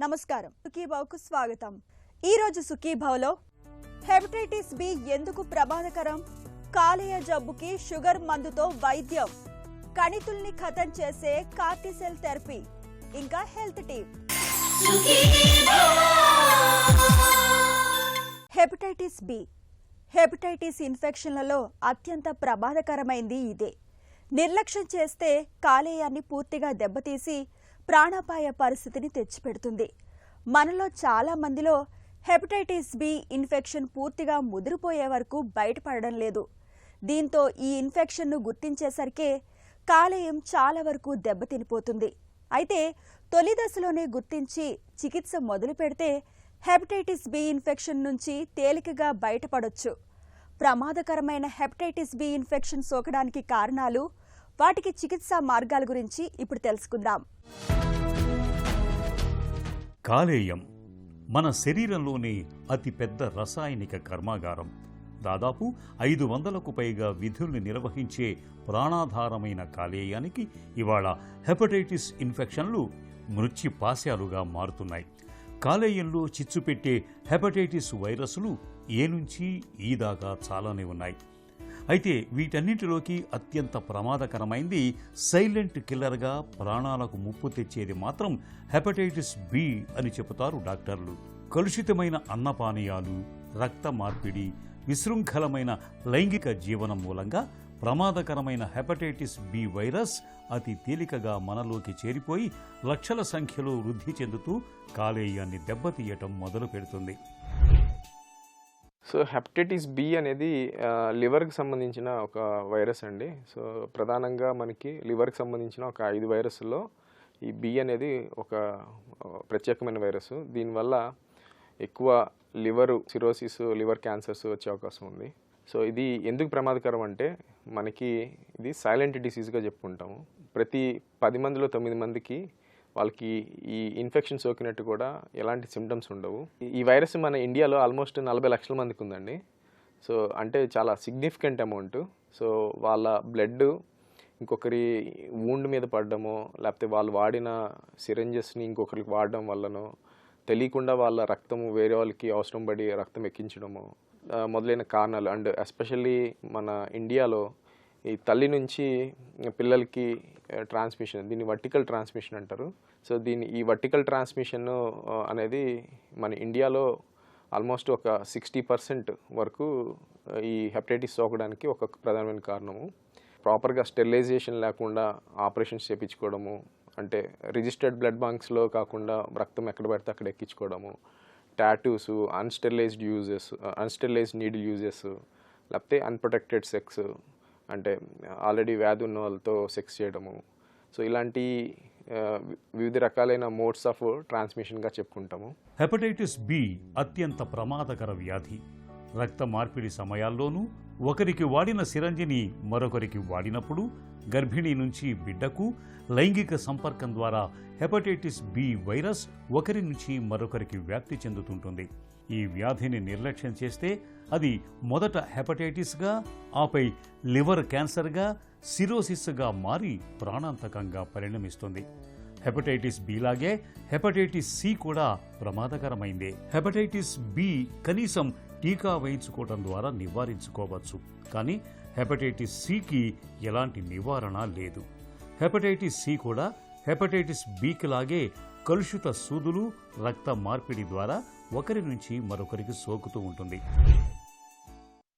నమస్కారం సుఖీభావ్కు స్వాగతం. ఈ రోజు సుఖీభావ్లో హెపటైటిస్ బి ఎందుకు ప్రమాదకరం, కాలేయ జబ్బుకి షుగర్ మందుతో వైద్యం, కణితుల్ని ఖతం చేసే కార్టిసెల్ థెరపీ, ఇంకా health tip. Hepatitis B hepatitis ఇన్ఫెక్షన్లలో అత్యంత ప్రమాదకరమైంది ఇదే. నిర్లక్ష్యం చేస్తే కాలేయాన్ని పూర్తిగా దెబ్బతీసి ప్రాణాపాయ పరిస్థితిని తెచ్చిపెడుతుంది. మనలో చాలా మందిలో హెపటైటిస్ బి ఇన్ఫెక్షన్ పూర్తిగా ముదిరిపోయే వరకు బయటపడడం లేదు. దీంతో ఈ ఇన్ఫెక్షన్ను గుర్తించేసరికే కాలేయం చాలా వరకు దెబ్బతినిపోతుంది. అయితే తొలి దశలోనే గుర్తించి చికిత్స మొదలు పెడితే హెపటైటిస్ బి ఇన్ఫెక్షన్ నుంచి తేలికగా బయటపడొచ్చు. ప్రమాదకరమైన హెపటైటిస్ బి ఇన్ఫెక్షన్ సోకడానికి కారణాలు, వాటికి చికిత్సా మార్గాల గురించి ఇప్పుడు తెలుసుకుందాం. కాలేయం మన శరీరంలోని అతిపెద్ద రసాయనిక కర్మాగారం. దాదాపు 500కు పైగా విధుల్ని నిర్వహించే ప్రాణాధారమైన కాలేయానికి ఇవాళ హెపటైటిస్ ఇన్ఫెక్షన్లు మృత్యుపాశాలుగా మారుతున్నాయి. కాలేయంలో చిచ్చుపెట్టే హెపటైటిస్ వైరస్లు ఏ నుంచి ఈ దాకా చాలానే ఉన్నాయి. అయితే వీటన్నిటిలోకి అత్యంత ప్రమాదకరమైంది, సైలెంట్ కిల్లర్గా ప్రాణాలకు ముప్పు తెచ్చేది మాత్రం హెపటైటిస్ బి అని చెబుతారు డాక్టర్లు. కలుషితమైన అన్నపానీయాలు, రక్త మార్పిడి, విశృంఖలమైన లైంగిక జీవనం మూలంగా ప్రమాదకరమైన హెపటైటిస్ బి వైరస్ అతి తేలికగా మనలోకి చేరిపోయి లక్షల సంఖ్యలో వృద్ధి చెందుతూ కాలేయాన్ని దెబ్బతీయటం మొదలు పెడుతుంది. సో హెపటైటిస్ బి అనేది లివర్కి సంబంధించిన ఒక వైరస్ అండి. సో ప్రధానంగా మనకి లివర్కి సంబంధించిన ఒక 5 వైరస్లో ఈ బి అనేది ఒక ప్రత్యేకమైన వైరస్. దీనివల్ల ఎక్కువ లివర్ సిరోసిస్, లివర్ క్యాన్సర్స్ వచ్చే అవకాశం ఉంది. సో ఇది ఎందుకు ప్రమాదకరం అంటే, మనకి ఇది సైలెంట్ డిసీజ్గా చెప్పుకుంటాము. ప్రతి 10 మందిలో 9 మందికి వాళ్ళకి ఈ ఇన్ఫెక్షన్ సోకినట్టు కూడా ఎలాంటి సిమ్టమ్స్ ఉండవు. ఈ వైరస్ మన ఇండియాలో ఆల్మోస్ట్ 40 లక్షల మందికి ఉందండి. సో అంటే చాలా సిగ్నిఫికెంట్ అమౌంట్. సో వాళ్ళ బ్లడ్ ఇంకొకరి వూండ్ మీద పడడమో, లేకపోతే వాళ్ళు వాడిన సిరంజెస్ని ఇంకొకరికి వాడడం వల్లనో, తెలియకుండా వాళ్ళ రక్తము వేరే వాళ్ళకి అవసరం పడి రక్తం ఎక్కించడము మొదలైన కారణాలు. అండ్ ఎస్పెషల్లీ మన ఇండియాలో ఈ తల్లి నుంచి పిల్లలకి ట్రాన్స్మిషన్, దీన్ని వర్టికల్ ట్రాన్స్మిషన్ అంటారు. సో ఈ వర్టికల్ ట్రాన్స్మిషన్ అనేది మన ఇండియాలో ఆల్మోస్ట్ ఒక 60% వరకు ఈ హెపటైటిస్ సోకడానికి ఒక ప్రధానమైన కారణము. ప్రాపర్గా స్టెరిలైజేషన్ లేకుండా ఆపరేషన్స్ చేయించుకోవడము, అంటే రిజిస్టర్డ్ బ్లడ్ బ్యాంక్స్లో కాకుండా రక్తం ఎక్కడ పడితే అక్కడ ఎక్కించుకోవడము, టాటూస్, అన్స్టెరిలైజ్డ్ నీడిల్ యూజెస్, లేకపోతే అన్ప్రొటెక్టెడ్ సెక్స్, అంటే ఆల్రెడీ వ్యాధి ఉన్న వాళ్ళతో సెక్స్ చేయడము. సో ఇలాంటి వివిధ రకాలైన మోడ్స్ ఆఫ్ ట్రాన్స్మిషన్గా చెప్పుకుంటాము. హెపటైటిస్ బి అత్యంత ప్రమాదకర వ్యాధి. రక్త మార్పిడి సమయాల్లోనూ, ఒకరికి వాడిన సిరంజిని మరొకరికి వాడినప్పుడు, గర్భిణీ నుంచి బిడ్డకు లైంగిక సంపర్కం ద్వారా హెపటైటిస్ బి వైరస్ ఒకరి నుంచి మరొకరికి వ్యాప్తి చెందుతుంటుంది. ఈ వ్యాధిని నిర్లక్ష్యం చేస్తే అది మొదట హెపటైటిస్గా, ఆపై లివర్ క్యాన్సర్గా, సిరోసిస్గా మారి ప్రాణాంతకంగా పరిణమిస్తుంది. హెపటైటిస్ బిలాగే హెపటైటిస్ సి కూడా ప్రమాదకరమైందే. హెపటైటిస్ బి కనీసం టీకా వేయించుకోవడం ద్వారా నివారించుకోవచ్చు. కానీ హెపటైటిస్ సికి ఎలాంటి నివారణ లేదు. హెపటైటిస్ సి కూడా హెపటైటిస్ బికి లాగే కలుషిత సూదులు, రక్త మార్పిడి ద్వారా ఒకరి నుంచి మరొకరికి సోకుతూ ఉంటుంది.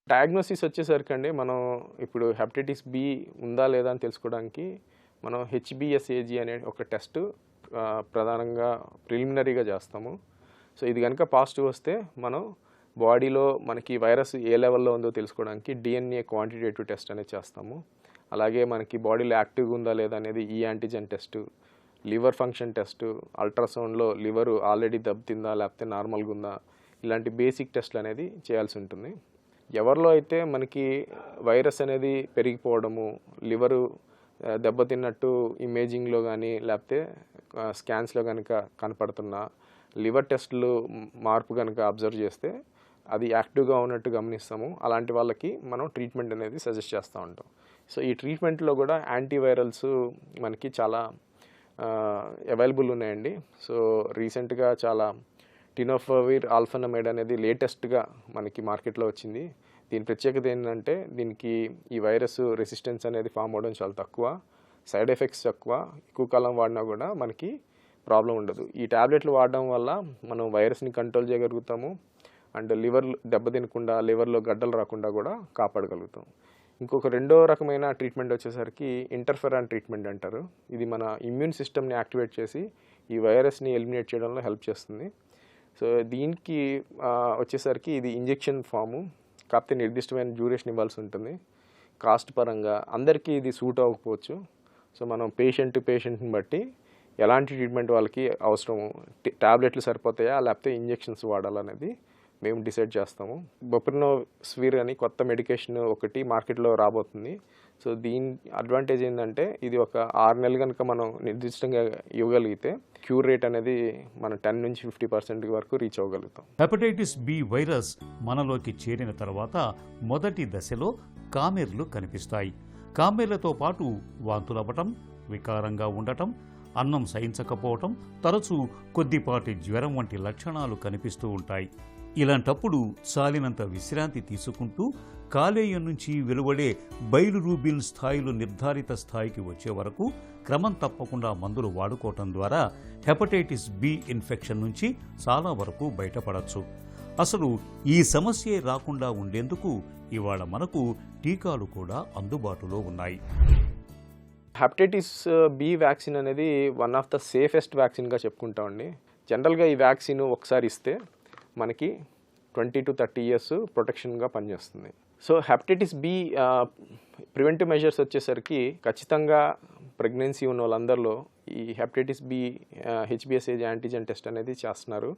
డయాగ్నోసిస్ వచ్చేసరికి అండి, మనం ఇప్పుడు హెపటైటిస్ బి ఉందా లేదా అని తెలుసుకోవడానికి మనం HBsAg అనే ఒక టెస్ట్ ప్రధానంగా ప్రిలిమినరీగా చేస్తాము. సో ఇది కనుక పాజిటివ్ వస్తే మనం బాడీలో మనకి వైరస్ ఏ లెవెల్లో ఉందో తెలుసుకోవడానికి DNA క్వాంటిటేటివ్ టెస్ట్ అనేది చేస్తాము. అలాగే మనకి బాడీలో యాక్టివ్గా ఉందా లేదా అనేది ఈ antigen test, liver function test, అల్ట్రాసౌండ్లో లివర్ ఆల్రెడీ దెబ్బతిందా లేకపోతే నార్మల్గా ఉందా, ఇలాంటి బేసిక్ టెస్ట్లు అనేది చేయాల్సి ఉంటుంది. ఎవరిలో అయితే మనకి వైరస్ అనేది పెరిగిపోవడము, లివరు దెబ్బతిన్నట్టు ఇమేజింగ్లో కానీ లేకపోతే స్కాన్స్లో కనుక కనపడుతున్న లివర్ టెస్ట్లు మార్పు కనుక అబ్జర్వ్ చేస్తే అది యాక్టివ్గా ఉన్నట్టు గమనిస్తాము. అలాంటి వాళ్ళకి మనం ట్రీట్మెంట్ అనేది సజెస్ట్ చేస్తూ ఉంటాం. సో ఈ ట్రీట్మెంట్లో కూడా యాంటీవైరల్స్ మనకి చాలా అవైలబుల్ ఉన్నాయండి. సో రీసెంట్గా చాలా టినోఫవిర్ ఆల్ఫనమైడ్ అనేది లేటెస్ట్గా మనకి మార్కెట్లో వచ్చింది. దీని ప్రత్యేకత ఏంటంటే దీనికి ఈ వైరస్ రెసిస్టెన్స్ అనేది ఫామ్ అవ్వడం చాలా తక్కువ, సైడ్ ఎఫెక్ట్స్ తక్కువ, ఎక్కువ కాలం వాడినా కూడా మనకి ప్రాబ్లం ఉండదు. ఈ ట్యాబ్లెట్లు వాడడం వల్ల మనం వైరస్ని కంట్రోల్ చేయగలుగుతాము అండ్ లివర్ దెబ్బతినకుండా, లివర్లో గడ్డలు రాకుండా కూడా కాపాడగలుగుతాం. ఇంకొక రెండో రకమైన ట్రీట్మెంట్ వచ్చేసరికి ఇంటర్ఫెరాన్ ట్రీట్మెంట్ అంటారు. ఇది మన ఇమ్యూన్ సిస్టమ్ని యాక్టివేట్ చేసి ఈ వైరస్ని ఎలిమినేట్ చేయడంలో హెల్ప్ చేస్తుంది. సో దీనికి వచ్చేసరికి ఇది ఇంజెక్షన్ ఫాము, కాకపోతే నిర్దిష్టమైన డ్యూరేషన్ ఇవ్వాల్సి ఉంటుంది. కాస్ట్ పరంగా అందరికీ ఇది సూట్ అవ్వకపోవచ్చు. సో మనం పేషెంట్ని బట్టి ఎలాంటి ట్రీట్మెంట్ వాళ్ళకి అవసరము, ట్యాబ్లెట్లు సరిపోతాయా లేకపోతే ఇంజెక్షన్స్ వాడాలనేది మేము డిసైడ్ చేస్తాము. బొప్రినోవిర్ అని కొత్త మెడికేషన్ ఒకటి మార్కెట్లో రాబోతుంది. సో దీని అడ్వాంటేజ్ ఏంటంటే ఇది ఒక 6 నెలలు కనుక మనం నిర్దిష్టంగా ఇవ్వగలిగితే క్యూర్ రేట్ అనేది మనం 10 నుంచి 50% వరకు రీచ్ అవ్వగలుగుతాం. హెపటైటిస్ బి వైరస్ మనలోకి చేరిన తర్వాత మొదటి దశలో కామెర్లు కనిపిస్తాయి. కామెర్లతో పాటు వాంతులవ్వటం, వికారంగా ఉండటం, అన్నం సహించకపోవటం, తరచూ కొద్దిపాటి జ్వరం వంటి లక్షణాలు కనిపిస్తూ ఉంటాయి. ఇలాంటప్పుడు చాలినంత విశ్రాంతి తీసుకుంటూ కాలేయం నుంచి వెలువడే బైలురూబిన్ స్థాయిలు నిర్ధారిత స్థాయికి వచ్చే వరకు క్రమం తప్పకుండా మందులు వాడుకోవటం ద్వారా హెపటైటిస్ బి ఇన్ఫెక్షన్ నుంచి చాలా వరకు బయటపడచ్చు. అసలు ఈ సమస్యే రాకుండా ఉండేందుకు ఇవాళ మనకు టీకాలు కూడా అందుబాటులో ఉన్నాయి. హెపటైటిస్ బి వ్యాక్సిన్ అనేది వన్ ఆఫ్ ద సేఫెస్ట్ వ్యాక్సిన్గా చెప్పుకుంటామండి. జనరల్గా ఈ వ్యాక్సిన్ ఒకసారి ఇస్తే మనకి 20 to 30 years ప్రొటెక్షన్గా పనిచేస్తుంది. So hepatitis B preventive measures వచ్చేసరికి ఖచ్చితంగా ప్రెగ్నెన్సీ ఉన్న వాళ్ళందరిలో ఈ హెపటైటిస్ బి హెచ్బిఎస్ఏజీ యాంటీజెన్ టెస్ట్ అనేది చేస్తున్నారు.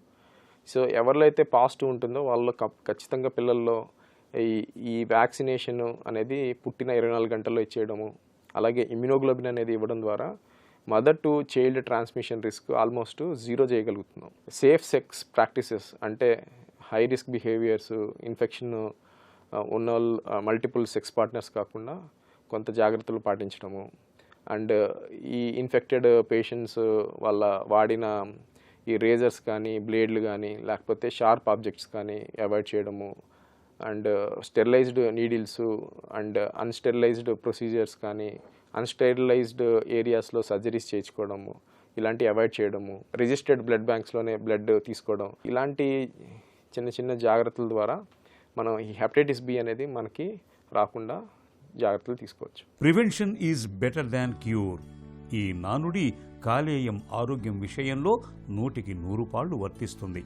సో ఎవరిలో అయితే పాజిటివ్ ఉంటుందో వాళ్ళు ఖచ్చితంగా పిల్లల్లో ఈ వ్యాక్సినేషన్ అనేది పుట్టిన 24 గంటల్లో ఇచ్చేయడము, అలాగే ఇమ్యునోగ్లోబిన్ అనేది ఇవ్వడం ద్వారా mother to child transmission risk almost 0 చేయగలుగుతున్నాం. సేఫ్ సెక్స్ ప్రాక్టీసెస్ అంటే హై రిస్క్ బిహేవియర్స్, ఇన్ఫెక్షన్ ఉన్న వాళ్ళు మల్టిపుల్ సెక్స్ పార్ట్నర్స్ కాకుండా కొంత జాగ్రత్తలు పాటించడము, అండ్ ఈ ఇన్ఫెక్టెడ్ పేషెంట్స్ వాళ్ళ వాడిన ఈ రేజర్స్ కానీ, బ్లేడ్లు కానీ, లేకపోతే షార్ప్ ఆబ్జెక్ట్స్ కానీ అవాయిడ్ చేయడము, and sterilised needles and unsterilised procedures కానీ, అన్స్టెరిలైజ్డ్ ఏరియాస్లో సర్జరీస్ చేయించుకోవడము, ఇలాంటివి అవాయిడ్ చేయడము, రిజిస్టర్డ్ బ్లడ్ బ్యాంక్స్లోనే బ్లడ్ తీసుకోవడం, ఇలాంటి చిన్న చిన్న జాగ్రత్తల ద్వారా మనం ఈ హెపటైటిస్ బి అనేది మనకి రాకుండా జాగ్రత్తలు తీసుకోవచ్చు. Prevention is better than cure. ఈ నానుడి కాలేయం ఆరోగ్యం విషయంలో 100కి 100 పాళ్ళు వర్తిస్తుంది.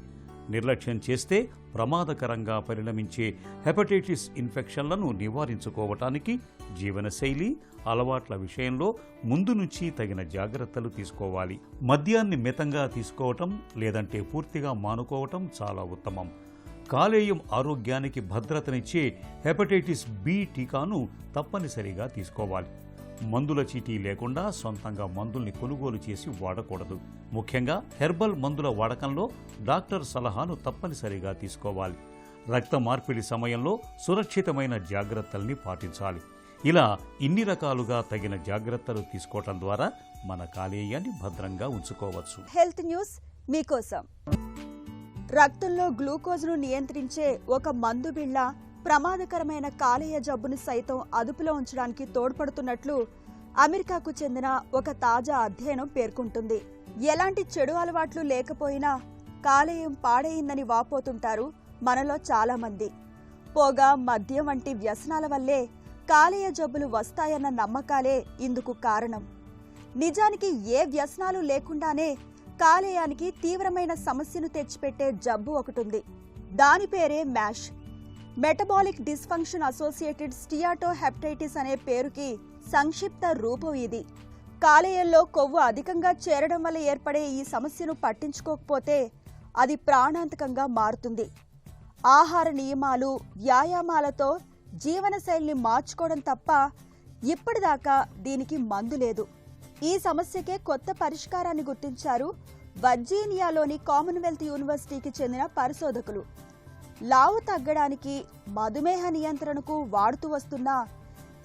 నిర్లక్ష్యం చేస్తే ప్రమాదకరంగా పరిణమించే హెపటైటిస్ ఇన్ఫెక్షన్లను నివారించుకోవటానికి జీవనశైలి, అలవాట్ల విషయంలో ముందు నుంచి తగిన జాగ్రత్తలు తీసుకోవాలి. మద్యాన్ని మితంగా తీసుకోవటం లేదంటే పూర్తిగా మానుకోవటం చాలా ఉత్తమం. కాలేయం ఆరోగ్యానికి భద్రతనిచ్చే హెపటైటిస్ బి టీకాను తప్పనిసరిగా తీసుకోవాలి. మందుల చీటీ లేకుండా సొంతంగా మందుల్ని కొనుగోలు చేసి వాడకూడదు. ముఖ్యంగా హెర్బల్ మందుల వాడకంలో డాక్టర్ సలహాను తప్పనిసరిగా తీసుకోవాలి. రక్త మార్పిడి సమయంలో సురక్షితమైన జాగ్రత్తల్ని పాటించాలి. ఇలా ఇన్ని రకాలుగా తగిన జాగ్రత్తలు తీసుకోవటం ద్వారా మన కాలేయాన్ని భద్రంగా ఉంచుకోవచ్చు. హెల్త్ న్యూస్ మీకోసం. రక్తంలో గ్లూకోజ్ను నియంత్రించే ఒక మందు బిళ్ళ ప్రమాదకరమైన కాలేయ జబ్బును సైతం అదుపులో ఉంచడానికి తోడ్పడుతున్నట్లు అమెరికాకు చెందిన ఒక తాజా అధ్యయనం పేర్కొంటుంది. ఎలాంటి చెడు అలవాట్లు లేకపోయినా కాలేయం పాడైందని వాపోతుంటారు మనలో చాలా మంది. పొగ, మద్యం వంటి వ్యసనాల వల్లే కాలేయ జబ్బులు వస్తాయన్న నమ్మకాలే ఇందుకు కారణం. నిజానికి ఏ వ్యసనాలు లేకుండానే కాలేయానికి తీవ్రమైన సమస్యను తెచ్చిపెట్టే జబ్బు ఒకటుంది. దాని పేరే మ్యాష్. మెటబాలిక్ డిస్ఫంక్షన్ అసోసియేటెడ్ స్టియాటోహెపటైటిస్ అనే పేరుకి సంక్షిప్త రూపం ఇది. కాలేయంలో కొవ్వు అధికంగా చేరడం వల్ల ఏర్పడే ఈ సమస్యను పట్టించుకోకపోతే అది ప్రాణాంతకంగా మారుతుంది. ఆహార నియమాలు, వ్యాయామాలతో జీవనశైలిని మార్చుకోవడం తప్ప ఇప్పటిదాకా దీనికి మందు లేదు. ఈ సమస్యకే కొత్త పరిష్కారాన్ని గుర్తించారు వర్జీనియాలోని కామన్వెల్త్ యూనివర్సిటీకి చెందిన పరిశోధకులు. లావు తగ్గడానికి, మధుమేహ నియంత్రణకు వాడుతూ వస్తున్న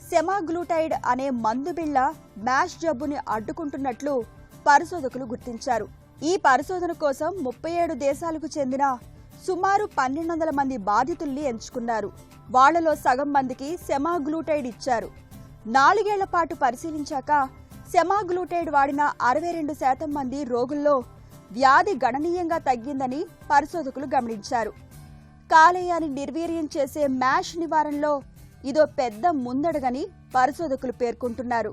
సెమాగ్లూటైడ్ అనే మందు బిళ్ళ మ్యాష్ జబ్బుని అడ్డుకుంటున్నట్లు పరిశోధకులు గుర్తించారు. ఈ పరిశోధన కోసం 37 దేశాలకు చెందిన సుమారు 1200 మంది బాధితుల్ని ఎంచుకున్నారు. వాళ్లలో సగం మందికి సెమాగ్లూటైడ్ ఇచ్చారు. 4 ఏళ్ల పాటు పరిశీలించాక సెమాగ్లూటైడ్ వాడిన 62% మంది రోగుల్లో వ్యాధి గణనీయంగా తగ్గిందని పరిశోధకులు గమనించారు. కాలేయాన్ని నిర్వీర్యం చేసే మ్యాష్ నివారణలో ఇదో పెద్ద ముందడుగని పరిశోధకులు పేర్కొంటున్నారు.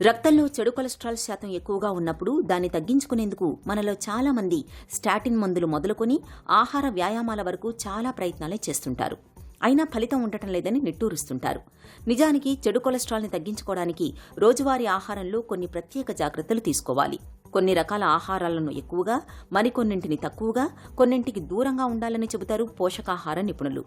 రక్తంలో చెడు కొలెస్ట్రాల్ శాతం ఎక్కువగా ఉన్నప్పుడు దాన్ని తగ్గించుకునేందుకు మనలో చాలా మంది స్టాటిన్ మందులు మొదలుకొని ఆహార వ్యాయామాల వరకు చాలా ప్రయత్నాలే చేస్తుంటారు. అయినా ఫలితం ఉండటం లేదని నిట్టూరుస్తుంటారు. నిజానికి చెడు కొలెస్ట్రాల్ని తగ్గించుకోవడానికి రోజువారీ ఆహారంలో కొన్ని ప్రత్యేక జాగ్రత్తలు తీసుకోవాలి. కొన్ని రకాల ఆహారాలను ఎక్కువగా, మరికొన్నింటిని తక్కువగా, కొన్నింటికి దూరంగా ఉండాలని చెబుతారు పోషకాహార నిపుణులు.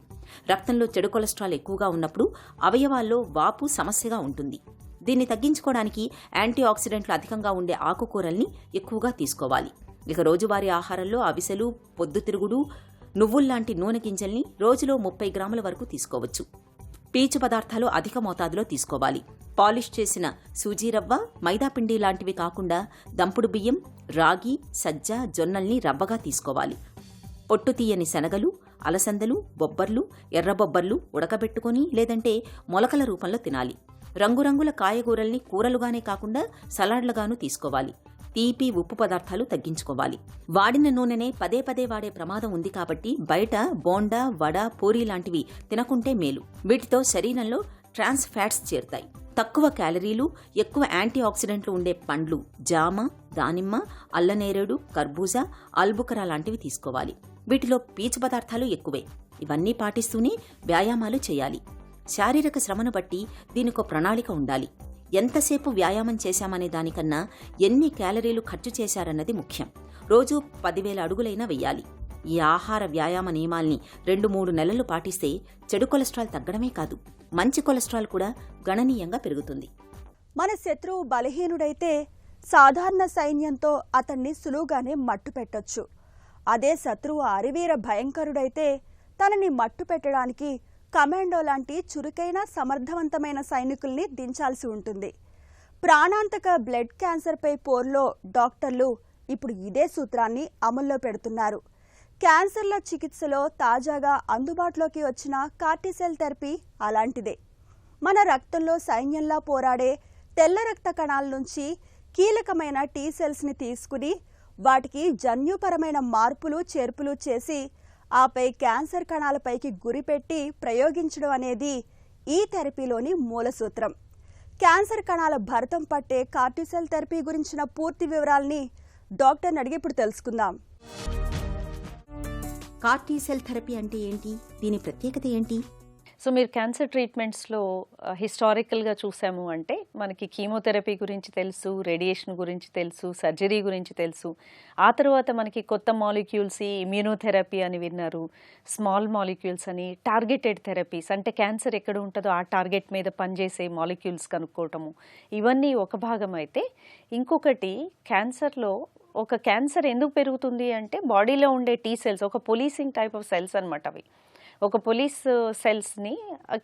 రక్తంలో చెడు కొలెస్ట్రాల్ ఎక్కువగా ఉన్నప్పుడు అవయవాల్లో వాపు సమస్యగా ఉంటుంది. దీన్ని తగ్గించుకోవడానికి యాంటీ ఆక్సిడెంట్లు అధికంగా ఉండే ఆకుకూరల్ని ఎక్కువగా తీసుకోవాలి. ఇక రోజువారీ ఆహారంలో అవిసెలు, పొద్దుతిరుగుడు, నువ్వుల్లాంటి నూనె గింజల్ని రోజులో 30 గ్రాముల వరకు తీసుకోవచ్చు. పీచు పదార్థాలు అధిక మోతాదులో తీసుకోవాలి. పాలిష్ చేసిన సూజీ రవ్వ, మైదాపిండి లాంటివి కాకుండా దంపుడు బియ్యం, రాగి, సజ్జ, జొన్నల్ని రవ్వగా తీసుకోవాలి. పొట్టు తీయని శనగలు, అలసందలు, బొబ్బర్లు, ఎర్రబొబ్బర్లు ఉడకబెట్టుకొని లేదంటే మొలకల రూపంలో తినాలి. రంగురంగుల కాయగూరల్ని కూరలుగానే కాకుండా సలాడ్లుగానూ తీసుకోవాలి. తీపి, ఉప్పు పదార్థాలు తగ్గించుకోవాలి. వాడిన నూనెనే పదే పదే వాడే ప్రమాదం ఉంది కాబట్టి బయట బోండా, వడ, పూరీ లాంటివి తినకుంటే మేలు. వీటితో శరీరంలో ట్రాన్స్ ఫ్యాట్స్ చేరుతాయి. తక్కువ క్యాలరీలు, ఎక్కువ యాంటీ ఆక్సిడెంట్లు ఉండే పండ్లు, జామ, దానిమ్మ, అల్లనేరేడు, కర్బూజా, ఆల్బుకరా లాంటివి తీసుకోవాలి. వీటిలో పీచు పదార్థాలు ఎక్కువే. ఇవన్నీ పాటిస్తూనే వ్యాయామాలు చేయాలి. శారీరక శ్రమను బట్టి దీనికో ప్రణాళిక ఉండాలి. ఎంతసేపు వ్యాయామం చేశామనే దానికన్నా ఎన్ని క్యాలరీలు ఖర్చు చేశారన్నది ముఖ్యం. రోజు 10,000 అడుగులైనా వెయ్యాలి. ఈ ఆహార వ్యాయామ నియమాల్ని 2-3 నెలలు పాటిస్తే చెడు కొలెస్ట్రాల్ తగ్గడమే కాదు, మంచి కొలెస్ట్రాల్ కూడా గణనీయంగా పెరుగుతుంది. మన శత్రువు బలహీనుడైతే సాధారణ సైన్యంతో అతన్ని సులువుగానే మట్టు పెట్టొచ్చు. అదే శత్రువు అరివీర భయంకరుడైతే తనని మట్టు పెట్టడానికి కమాండో లాంటి చురుకైన, సమర్థవంతమైన సైనికుల్ని దించాల్సి ఉంటుంది. ప్రాణాంతక బ్లడ్ క్యాన్సర్పై పోర్లో డాక్టర్లు ఇప్పుడు ఇదే సూత్రాన్ని అమల్లో పెడుతున్నారు. క్యాన్సర్ల చికిత్సలో తాజాగా అందుబాటులోకి వచ్చిన కార్టిసెల్ థెరపీ అలాంటిదే. మన రక్తంలో సైన్యంలా పోరాడే తెల్ల రక్త కణాల నుంచి కీలకమైన టీ సెల్స్ని తీసుకుని వాటికి జన్యుపరమైన మార్పులు, చేర్పులు చేసి ఆపై క్యాన్సర్ కణాలపైకి గురిపెట్టి ప్రయోగించడం అనేది ఈ థెరపీలోని మూల సూత్రం. క్యాన్సర్ కణాల భరతం పట్టే కార్టిసెల్ థెరపీ గురించిన పూర్తి వివరాల్ని డాక్టర్ని అడిగి ఇప్పుడు తెలుసుకుందాం. కార్టిసెల్ థెరపీ అంటే ఏంటి? దీని ప్రత్యేకత ఏంటి? సో మీరు క్యాన్సర్ ట్రీట్మెంట్స్లో హిస్టారికల్గా చూసాము అంటే మనకి కీమోథెరపీ గురించి తెలుసు, రేడియేషన్ గురించి తెలుసు, సర్జరీ గురించి తెలుసు. ఆ తర్వాత మనకి కొత్త మాలిక్యూల్స్, ఇమ్యూనోథెరపీ అని విన్నారు, స్మాల్ మాలిక్యూల్స్ అని, టార్గెటెడ్ థెరపీస్ అంటే క్యాన్సర్ ఎక్కడ ఉంటుందో ఆ టార్గెట్ మీద పనిచేసే మాలిక్యూల్స్ కనుక్కోవటము, ఇవన్నీ ఒక భాగం అయితే, ఇంకొకటి క్యాన్సర్లో ఒక క్యాన్సర్ ఎందుకు పెరుగుతుంది అంటే బాడీలో ఉండే టీ సెల్స్, ఒక పోలీసింగ్ టైప్ ఆఫ్ సెల్స్ అనమాట. అవి ఒక పోలీస్ సెల్స్ని,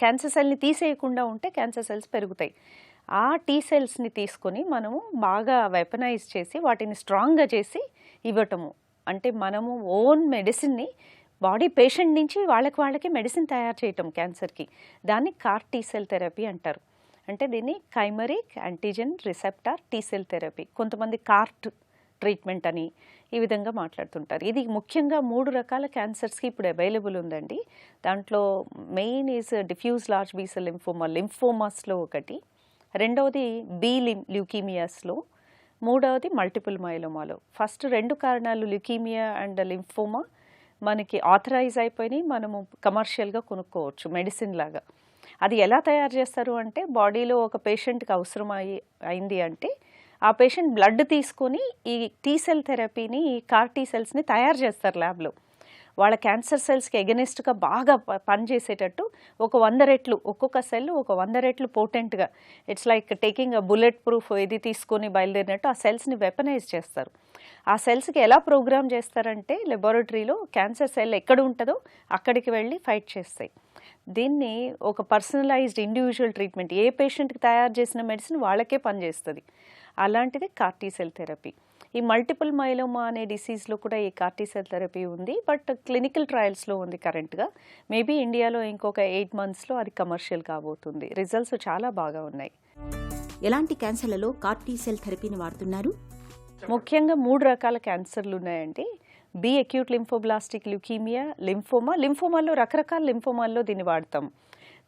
క్యాన్సర్ సెల్ని తీసేయకుండా ఉంటే క్యాన్సర్ సెల్స్ పెరుగుతాయి. ఆ టీ సెల్స్ని తీసుకొని మనము బాగా వెపనైజ్ చేసి వాటిని స్ట్రాంగ్గా చేసి ఇవ్వటము. అంటే మనము ఓన్ మెడిసిన్ని బాడీ పేషెంట్ నుంచి వాళ్ళకి మెడిసిన్ తయారు చేయటం క్యాన్సర్కి, దాన్ని కార్ టీ సెల్ థెరపీ అంటారు. అంటే దీన్ని chimeric antigen receptor T cell therapy, కొంతమంది కార్ట్ ట్రీట్మెంట్ అని ఈ విధంగా మాట్లాడుతుంటారు. ఇది ముఖ్యంగా 3 రకాల క్యాన్సర్స్కి ఇప్పుడు అవైలబుల్ ఉందండి. దాంట్లో main is diffuse large B cell lymphoma, లింఫోమాస్లో ఒకటి, రెండవది బీ ల్యూకీమియాస్లో, మూడవది మల్టిపుల్ మయోలోమాలో. ఫస్ట్ 2 కారణాలు ల్యూకీమియా అండ్ లింఫోమా మనకి ఆథరైజ్ అయిపోయినాయి, మనము కమర్షియల్గా కొనుక్కోవచ్చు మెడిసిన్ లాగా. అది ఎలా తయారు చేస్తారు అంటే బాడీలో ఒక పేషెంట్కి అవసరం అయింది అంటే ఆ పేషెంట్ బ్లడ్ తీసుకొని ఈ టీ సెల్ థెరపీని, ఈ కార్ టీ సెల్స్ని తయారు చేస్తారు ల్యాబ్లో. వాళ్ళ క్యాన్సర్ సెల్స్కి ఎగనెస్ట్గా బాగా పనిచేసేటట్టు ఒక 100 రెట్లు, ఒక్కొక్క సెల్ ఒక 100 రెట్లు పోటెంట్గా, it's like taking a bullet proof ఇది తీసుకొని బయలుదేరినట్టు ఆ సెల్స్ని వెపనైజ్ చేస్తారు. ఆ సెల్స్కి ఎలా ప్రోగ్రామ్ చేస్తారంటే లెబారెటరీలో క్యాన్సర్ సెల్ ఎక్కడ ఉంటుందో అక్కడికి వెళ్ళి ఫైట్ చేస్తాయి. దీన్ని ఒక పర్సనలైజ్డ్ ఇండివిజువల్ ట్రీట్మెంట్, ఏ పేషెంట్కి తయారు చేసిన మెడిసిన్ వాళ్ళకే పనిచేస్తుంది. అలాంటిది కార్టీ సెల్ థెరపీ. ఈ మల్టిపుల్ మైలోమా అనే డిసీజ్లో కూడా ఈ కార్టీ సెల్ థెరపీ ఉంది, బట్ క్లినికల్ ట్రయల్స్లో ఉంది కరెంట్గా. మేబీ ఇండియాలో ఇంకొక 8 monthsలో అది కమర్షియల్ కాబోతుంది. రిజల్ట్స్ చాలా బాగా ఉన్నాయి. ఎలాంటి క్యాన్సర్లలో కార్టీ సెల్ థెరపీని వాడుతున్నారు? ముఖ్యంగా 3 రకాల క్యాన్సర్లు ఉన్నాయండి. బి అక్యూట్ లింఫోబ్లాస్టిక్ ల్యూకీమియా, లింఫోమాలో రకరకాల లింఫోమాల్లో దీన్ని వాడతాం.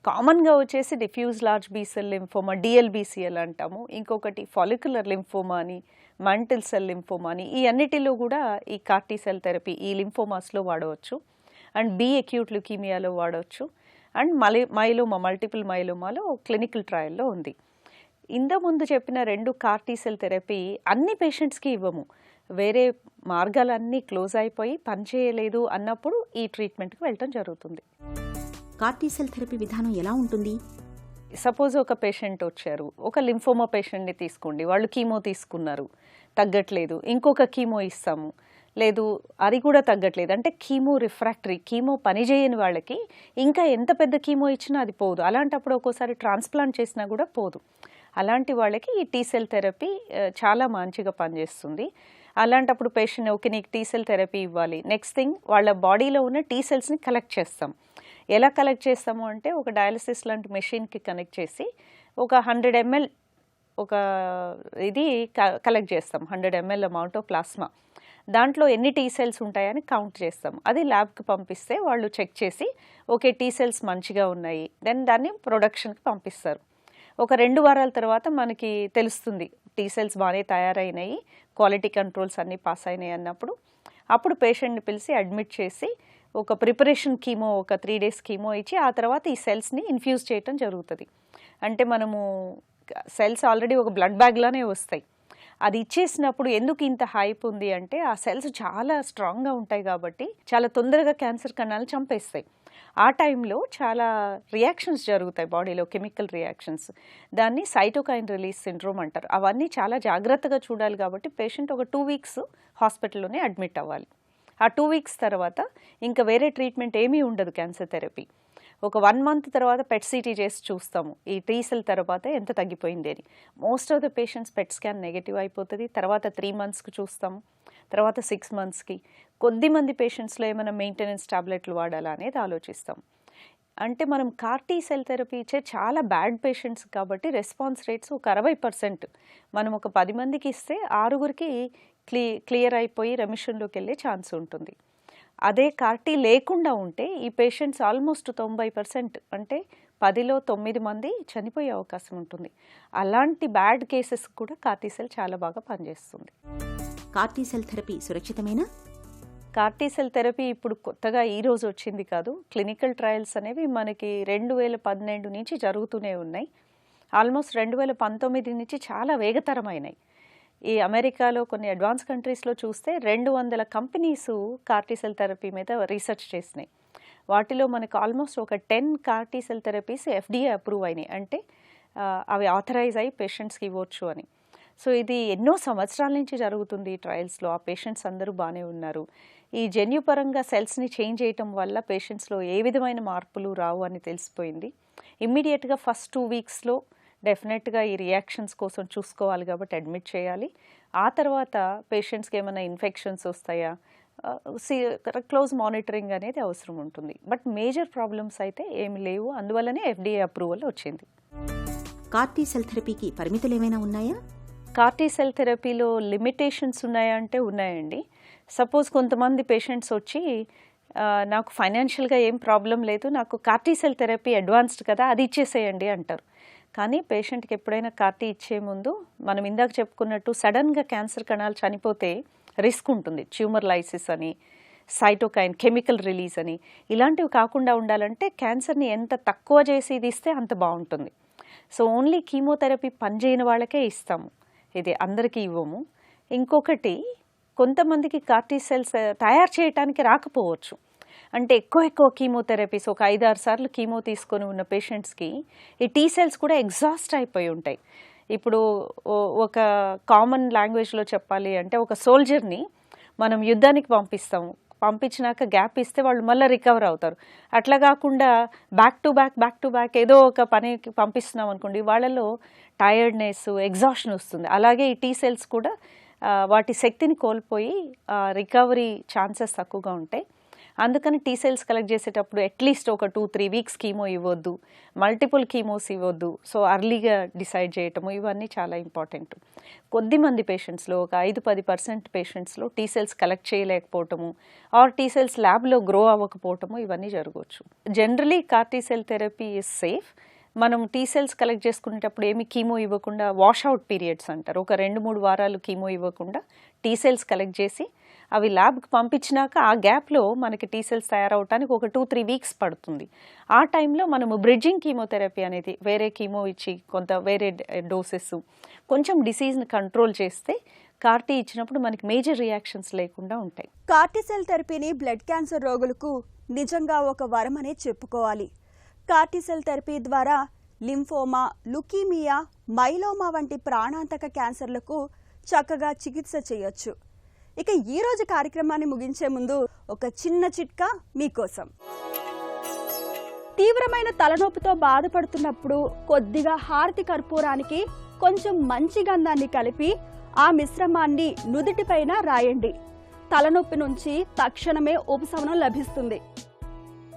కామన్గా వచ్చేసి diffuse large B cell lymphoma, DLBCL అంటాము. ఇంకొకటి ఫాలిక్యులర్ లింఫోమా అని, మంటిల్ సెల్ లింఫోమా అని, ఈ అన్నిటిలో కూడా ఈ కార్టీ సెల్ థెరపీ ఈ లింఫోమాస్లో వాడవచ్చు. అండ్ బి అక్యూట్ ల్యూకీమియాలో వాడవచ్చు. అండ్ మైలోమా, మల్టిపుల్ మైలోమాలో క్లినికల్ ట్రయల్లో ఉంది. ఇంతకుముందు చెప్పిన 2 కార్టీ సెల్ థెరపీ అన్ని పేషెంట్స్కి ఇవ్వము. వేరే మార్గాలన్నీ క్లోజ్ అయిపోయి పనిచేయలేదు అన్నప్పుడు ఈ ట్రీట్మెంట్కి వెళ్ళటం జరుగుతుంది. కార్టీ సెల్ థెరపీ విధానం ఎలా ఉంటుంది? సపోజ్ ఒక పేషెంట్ వచ్చారు, ఒక లింఫోమా పేషెంట్ని తీసుకోండి, వాళ్ళు కీమో తీసుకున్నారు, తగ్గట్లేదు, ఇంకొక కీమో ఇస్తాము, లేదు అది కూడా తగ్గట్లేదు అంటే కీమో రిఫ్రాక్టరీ, కీమో పనిచేయని వాళ్ళకి ఇంకా ఎంత పెద్ద కీమో ఇచ్చినా అది పోదు. అలాంటప్పుడు ఒక్కోసారి ట్రాన్స్ప్లాంట్ చేసినా కూడా పోదు. అలాంటి వాళ్ళకి ఈ టీ సెల్ థెరపీ చాలా మంచిగా పనిచేస్తుంది. అలాంటప్పుడు పేషెంట్ ఓకే నీకు టీ సెల్ థెరపీ ఇవ్వాలి, నెక్స్ట్ థింగ్ వాళ్ళ బాడీలో ఉన్న టీ సెల్స్ని కలెక్ట్ చేస్తాం. ఎలా కలెక్ట్ చేస్తాము అంటే ఒక డయాలసిస్ లాంటి మెషిన్కి కనెక్ట్ చేసి ఒక 100 ml ఒక ఇది కలెక్ట్ చేస్తాం. 100 ml అమౌంట్ ఆఫ్ ప్లాస్మా. దాంట్లో ఎన్ని టీ సెల్స్ ఉంటాయని కౌంట్ చేస్తాం. అది ల్యాబ్కి పంపిస్తే వాళ్ళు చెక్ చేసి ఓకే టీ సెల్స్ మంచిగా ఉన్నాయి, దెన్ దాన్ని ప్రొడక్షన్కి పంపిస్తారు. ఒక 2 వారాల తర్వాత మనకి తెలుస్తుంది టీ సెల్స్ బాగానే తయారైనాయి, క్వాలిటీ కంట్రోల్స్ అన్నీ పాస్ అయినాయి అన్నప్పుడు అప్పుడు పేషెంట్ని పిలిచి అడ్మిట్ చేసి ఒక ప్రిపరేషన్ కీమో, ఒక 3 days కీమో ఇచ్చి ఆ తర్వాత ఈ సెల్స్ని ఇన్ఫ్యూజ్ చేయటం జరుగుతుంది. అంటే మనము సెల్స్ ఆల్రెడీ ఒక బ్లడ్ బ్యాగ్లానే వస్తాయి. అది ఇచ్చేసినప్పుడు ఎందుకు ఇంత హైప్ ఉంది అంటే ఆ సెల్స్ చాలా స్ట్రాంగ్గా ఉంటాయి కాబట్టి చాలా తొందరగా క్యాన్సర్ కణాలు చంపేస్తాయి. ఆ టైంలో చాలా రియాక్షన్స్ జరుగుతాయి బాడీలో, కెమికల్ రియాక్షన్స్. దాన్ని సైటోకైన్ రిలీజ్ సిండ్రోమ్ అంటారు. అవన్నీ చాలా జాగ్రత్తగా చూడాలి కాబట్టి పేషెంట్ ఒక 2 weeks హాస్పిటల్లోనే అడ్మిట్ అవ్వాలి. ఆ 2 weeks తర్వాత ఇంకా వేరే ట్రీట్మెంట్ ఏమీ ఉండదు క్యాన్సర్ థెరపీ. ఒక 1 month తర్వాత పెట్ సిటీ చేసి చూస్తాము ఈ టీ సెల్ తర్వాత ఎంత తగ్గిపోయింది అని. Most of the patients PET scan negative అయిపోతుంది. తర్వాత 3 monthsకి చూస్తాము, తర్వాత 6 monthsకి. కొద్దిమంది పేషెంట్స్లో ఏమైనా మెయింటెనెన్స్ టాబ్లెట్లు వాడాలా అనేది ఆలోచిస్తాం. అంటే మనం కార్టీ సెల్ థెరపీ ఇచ్చే చాలా బ్యాడ్ పేషెంట్స్ కాబట్టి రెస్పాన్స్ రేట్స్ ఒక 60%. మనం ఒక 10 మందికి ఇస్తే 6గురికి క్లియర్ అయిపోయి రెమిషన్లోకి వెళ్ళే ఛాన్స్ ఉంటుంది. అదే కార్టీ లేకుండా ఉంటే ఈ పేషెంట్స్ ఆల్మోస్ట్ 90%, అంటే 10లో 9 మంది చనిపోయే అవకాశం ఉంటుంది. అలాంటి బ్యాడ్ కేసెస్ కూడా కార్టీ సెల్ చాలా బాగా పనిచేస్తుంది. కార్టీ సెల్ థెరపీ సురక్షితమేనా? కార్టీ సెల్ థెరపీ ఇప్పుడు కొత్తగా ఈ రోజు వచ్చింది కాదు. క్లినికల్ ట్రయల్స్ అనేవి మనకి 2012 నుంచి జరుగుతూనే ఉన్నాయి. ఆల్మోస్ట్ 2019 నుంచి చాలా వేగతరమైనాయి. ఈ అమెరికాలో కొన్ని అడ్వాన్స్ కంట్రీస్లో చూస్తే 200 కంపెనీస్ కార్టీ సెల్ థెరపీ మీద రీసెర్చ్ చేసినాయి. వాటిలో మనకు ఆల్మోస్ట్ ఒక 10 CAR-T cell therapies FDA approve అయినాయి, అంటే అవి ఆథరైజ్ అయ్యి పేషెంట్స్కి ఇవ్వచ్చు అని. సో ఇది ఎన్నో సంవత్సరాల నుంచి జరుగుతుంది ఈ ట్రయల్స్లో. ఆ పేషెంట్స్ అందరూ బాగానే ఉన్నారు. ఈ జన్యుపరంగా సెల్స్ని చేంజ్ చేయటం వల్ల పేషెంట్స్లో ఏ విధమైన మార్పులు రావు అని తెలిసిపోయింది. ఇమ్మీడియట్గా ఫస్ట్ 2 weeksలో డెఫినెట్గా ఈ రియాక్షన్స్ కోసం చూసుకోవాలి కాబట్టి అడ్మిట్ చేయాలి. ఆ తర్వాత పేషెంట్స్కి ఏమైనా ఇన్ఫెక్షన్స్ వస్తాయా, క్లోజ్ మానిటరింగ్ అనేది అవసరం ఉంటుంది. బట్ మేజర్ ప్రాబ్లమ్స్ అయితే ఏమి లేవు, అందువల్లనే FDA అప్రూవల్ వచ్చింది. కార్టీ సెల్ థెరపీకి పరిమితులు ఏమైనా ఉన్నాయా? కార్టీ సెల్ థెరపీలో లిమిటేషన్స్ ఉన్నాయా అంటే ఉన్నాయండి. సపోజ్ కొంతమంది పేషెంట్స్ వచ్చి నాకు ఫైనాన్షియల్గా ఏం ప్రాబ్లం లేదు, నాకు కార్టీ సెల్ థెరపీ అడ్వాన్స్డ్ కదా అది ఇచ్చేసేయండి అంటారు. కానీ పేషెంట్కి ఎప్పుడైనా కార్టీ ఇచ్చే ముందు మనం ఇందాక చెప్పుకున్నట్టు సడన్గా క్యాన్సర్ కణాలు చనిపోతే రిస్క్ ఉంటుంది. ట్యూమర్ లైసిస్ అని, సైటోకైన్ కెమికల్ రిలీజ్ అని, ఇలాంటివి కాకుండా ఉండాలంటే క్యాన్సర్ని ఎంత తక్కువ చేసి ఇది ఇస్తే అంత బాగుంటుంది. సో ఓన్లీ కీమోథెరపీ పనిచేయని వాళ్ళకే ఇస్తాము, ఇది అందరికీ ఇవ్వము. ఇంకొకటి, కొంతమందికి కార్టీ సెల్స్ తయారు చేయడానికి రాకపోవచ్చు. అంటే ఎక్కువ కీమోథెరపీస్ ఒక 5-6 సార్లు కీమో తీసుకొని ఉన్న పేషెంట్స్కి ఈ టీ సెల్స్ కూడా ఎగ్జాస్ట్ అయిపోయి ఉంటాయి. ఇప్పుడు ఒక కామన్ లాంగ్వేజ్లో చెప్పాలి అంటే ఒక సోల్జర్ని మనం యుద్ధానికి పంపిస్తాము, పంపించినాక గ్యాప్ ఇస్తే వాళ్ళు మళ్ళీ రికవర్ అవుతారు. అట్లా కాకుండా బ్యాక్ టు బ్యాక్ ఏదో ఒక పనికి పంపిస్తున్నాం అనుకోండి, వాళ్ళలో టైర్డ్నెస్, ఎగ్జాషన్ వస్తుంది. అలాగే ఈ టీ సెల్స్ కూడా వాటి శక్తిని కోల్పోయి రికవరీ ఛాన్సెస్ తక్కువగా ఉంటాయి. అందుకని టీ సెల్స్ కలెక్ట్ చేసేటప్పుడు అట్లీస్ట్ ఒక 2-3 వీక్స్ కీమో ఇవ్వద్దు, మల్టిపుల్ కీమోస్ ఇవ్వద్దు. సో అర్లీగా డిసైడ్ చేయటము ఇవన్నీ చాలా ఇంపార్టెంట్. కొద్దిమంది పేషెంట్స్లో ఒక 5-10% పేషెంట్స్లో టీ సెల్స్ కలెక్ట్ చేయలేకపోవటము ఆర్ టీ సెల్స్ ల్యాబ్లో గ్రో అవ్వకపోవటము ఇవన్నీ జరగవచ్చు. Generally car T cell therapy is safe. మనం టీ సెల్స్ కలెక్ట్ చేసుకునేటప్పుడు ఏమి కీమో ఇవ్వకుండా వాష్అవుట్ పీరియడ్స్ అంటారు. ఒక 2-3 వారాలు కీమో ఇవ్వకుండా టీ సెల్స్ కలెక్ట్ చేసి అవి ల్యాబ్కి పంపించినాక ఆ గ్యాప్లో మనకి టీ సెల్స్ తయారవడానికి ఒక 2-3 వీక్స్ పడుతుంది. ఆ టైంలో మనము బ్రిడ్జింగ్ కీమోథెరపీ అనేది వేరే కీమో ఇచ్చి కొంత వేరే డోసెస్ కొంచెం డిసీజ్ని కంట్రోల్ చేస్తే కార్టీ ఇచ్చినప్పుడు మనకి మేజర్ రియాక్షన్స్ లేకుండా ఉంటాయి. కార్టిసెల్ థెరపీని బ్లడ్ క్యాన్సర్ రోగులకు నిజంగా ఒక వరమనే చెప్పుకోవాలి. కార్టిసెల్ థెరపీ ద్వారా లింఫోమా, లుకీమియా, మైలోమా వంటి ప్రాణాంతక క్యాన్సర్లకు చక్కగా చికిత్స చేయొచ్చు. ఇక ఈ రోజు కార్యక్రమాన్ని ముగించే ముందు ఒక చిన్న చిట్కా మీకోసం. తీవ్రమైన తలనొప్పితో బాధపడుతున్నప్పుడు కొద్దిగా హారతి కర్పూరానికి కొంచెం మంచి గంధాన్ని కలిపి ఆ మిశ్రమాన్ని నుదిటిపైన రాయండి. తలనొప్పి నుంచి తక్షణమే ఉపశమనం లభిస్తుంది.